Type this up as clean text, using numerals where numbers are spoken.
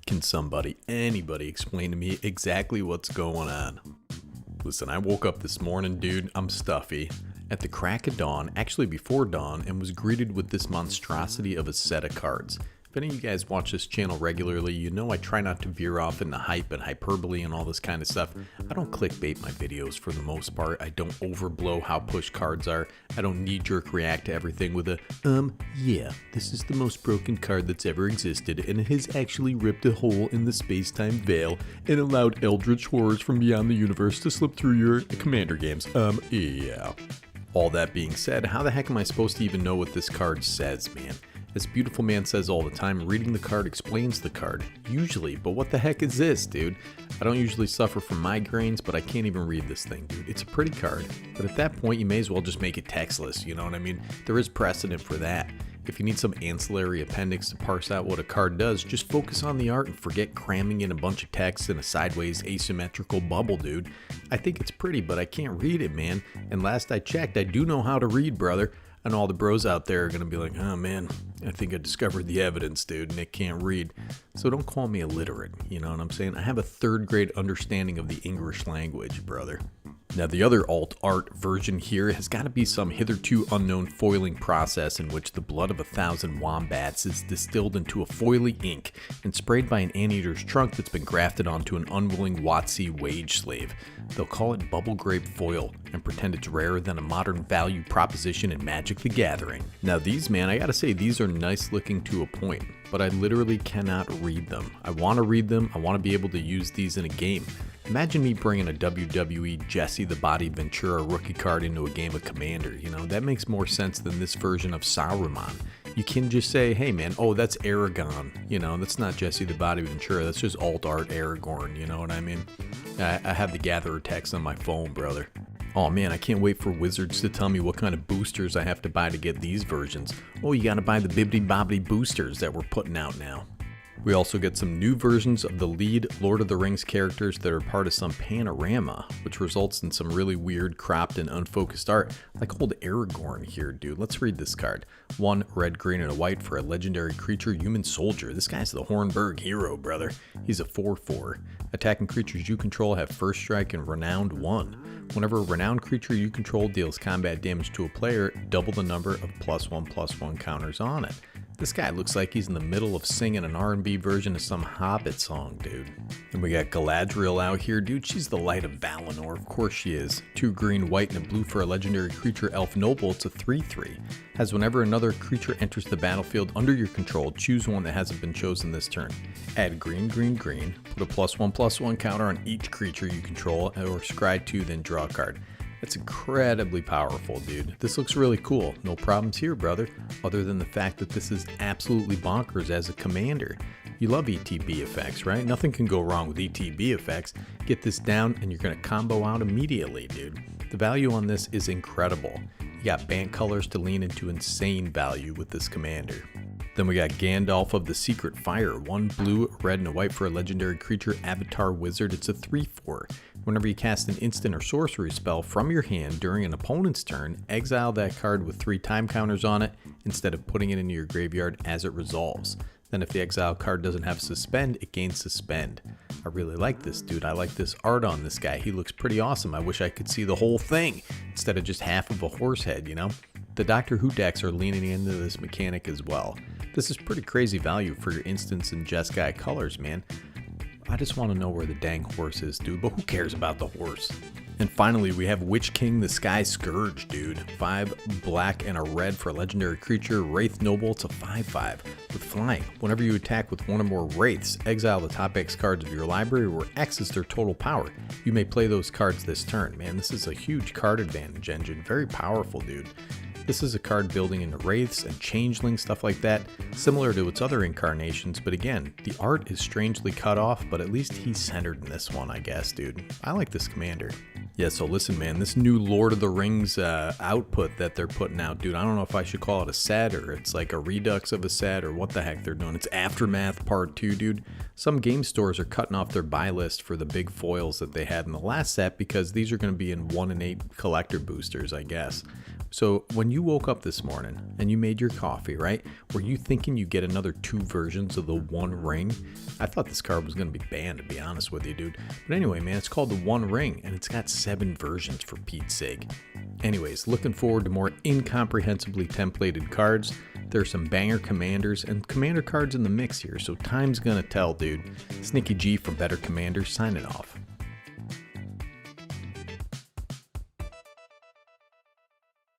Can somebody, anybody explain to me exactly what's going on? Listen, I woke up this morning, dude, I'm stuffy, at the crack of dawn, actually before dawn, and was greeted with this monstrosity of a set of cards. If any of you guys watch this channel regularly, you know I try not to veer off into hype and hyperbole and all this kind of stuff. I don't clickbait my videos for the most part. I don't overblow how push cards are. I don't knee-jerk react to everything with a, yeah, this is the most broken card that's ever existed, and it has actually ripped a hole in the space-time veil and allowed eldritch horrors from beyond the universe to slip through your commander games. Yeah. All that being said, how the heck am I supposed to even know what this card says, man? As Beautiful Man says all the time, reading the card explains the card. Usually, but what the heck is this, dude? I don't usually suffer from migraines, but I can't even read this thing, dude. It's a pretty card, but at that point, you may as well just make it textless, you know what I mean? There is precedent for that. If you need some ancillary appendix to parse out what a card does, just focus on the art and forget cramming in a bunch of text in a sideways asymmetrical bubble, dude. I think it's pretty, but I can't read it, man. And last I checked, I do know how to read, brother. And all the bros out there are going to be like, oh man, I think I discovered the evidence, dude. Nick can't read. So don't call me illiterate, you know what I'm saying? I have a third grade understanding of the English language, brother. Now the other alt art version here has got to be some hitherto unknown foiling process in which the blood of 1,000 wombats is distilled into a foily ink and sprayed by an anteater's trunk that's been grafted onto an unwilling WotC wage slave. They'll call it bubble grape foil and pretend it's rarer than a modern value proposition in Magic the Gathering. Now these, man, I gotta say, these are nice looking to a point, but I literally cannot read them. I want to read them. I want to be able to use these in a game. Imagine me bringing a WWE Jesse the Body Ventura rookie card into a game of Commander. You know, that makes more sense than this version of Saruman. You can just say, hey man, oh, that's Aragorn. You know, that's not Jesse the Body Ventura. That's just alt art Aragorn. You know what I mean? I have the Gatherer text on my phone, brother. Oh man, I can't wait for Wizards to tell me what kind of boosters I have to buy to get these versions. Oh, you gotta buy the bibbidi bobbidi boosters that we're putting out now. We also get some new versions of the lead Lord of the Rings characters that are part of some panorama, which results in some really weird, cropped, and unfocused art, like old Aragorn here, dude. Let's read this card. 1 red, green, and a white for a legendary creature, human soldier. This guy's the Hornberg hero, brother. He's a 4/4. Attacking creatures you control have first strike and renowned 1. Whenever a renowned creature you control deals combat damage to a player, double the number of +1/+1 counters on it. This guy looks like he's in the middle of singing an R&B version of some Hobbit song, dude. And we got Galadriel out here, dude. She's the light of Valinor, of course she is. 2 green, white, and a blue for a legendary creature, Elf Noble. It's a 3/3. Has whenever another creature enters the battlefield under your control, choose one that hasn't been chosen this turn. Add green, green, green. Put a +1/+1 counter on each creature you control, or scry 2, then draw a card. It's incredibly powerful, dude. This looks really cool. No problems here, brother, other than the fact that this is absolutely bonkers as a commander. You love ETB effects, right? Nothing can go wrong with ETB effects. Get this down and you're going to combo out immediately, dude. The value on this is incredible. You got Bant colors to lean into insane value with this commander. Then we got Gandalf of the Secret Fire. 1 blue, a red, and a white for a legendary creature, Avatar Wizard. It's a 3/4. Whenever you cast an instant or sorcery spell from your hand during an opponent's turn, exile that card with 3 time counters on it instead of putting it into your graveyard as it resolves. Then if the exile card doesn't have Suspend, it gains Suspend. I really like this, dude. I like this art on this guy. He looks pretty awesome. I wish I could see the whole thing instead of just half of a horse head, you know? The Doctor Who decks are leaning into this mechanic as well. This is pretty crazy value for your instants and Jeskai colors, man. I just want to know where the dang horse is, dude, but who cares about the horse? And finally, we have Witch King the Sky Scourge, dude. 5 black and a red for a legendary creature, Wraith Noble. It's a 5/5 with flying. Whenever you attack with 1 or more Wraiths, exile the top X cards of your library where X is their total power. You may play those cards this turn. Man, this is a huge card advantage engine. Very powerful, dude. This is a card building into Wraiths and Changelings, stuff like that, similar to its other incarnations, but again, the art is strangely cut off, but at least he's centered in this one, I guess, dude. I like this commander. Yeah, so listen, man, this new Lord of the Rings output that they're putting out, dude, I don't know if I should call it a set or it's like a redux of a set or what the heck they're doing. It's Aftermath Part 2, dude. Some game stores are cutting off their buy list for the big foils that they had in the last set because these are going to be in 1 in 8 collector boosters, I guess. So when you woke up this morning and you made your coffee, right? Were you thinking you get another 2 versions of the One Ring? I thought this card was going to be banned, to be honest with you, dude. But anyway, man, it's called the One Ring, and it's got 7 versions for Pete's sake. Anyways, looking forward to more incomprehensibly templated cards. There's some banger commanders and commander cards in the mix here, so time's gonna tell, dude. Sneaky G for Better Commanders signing off.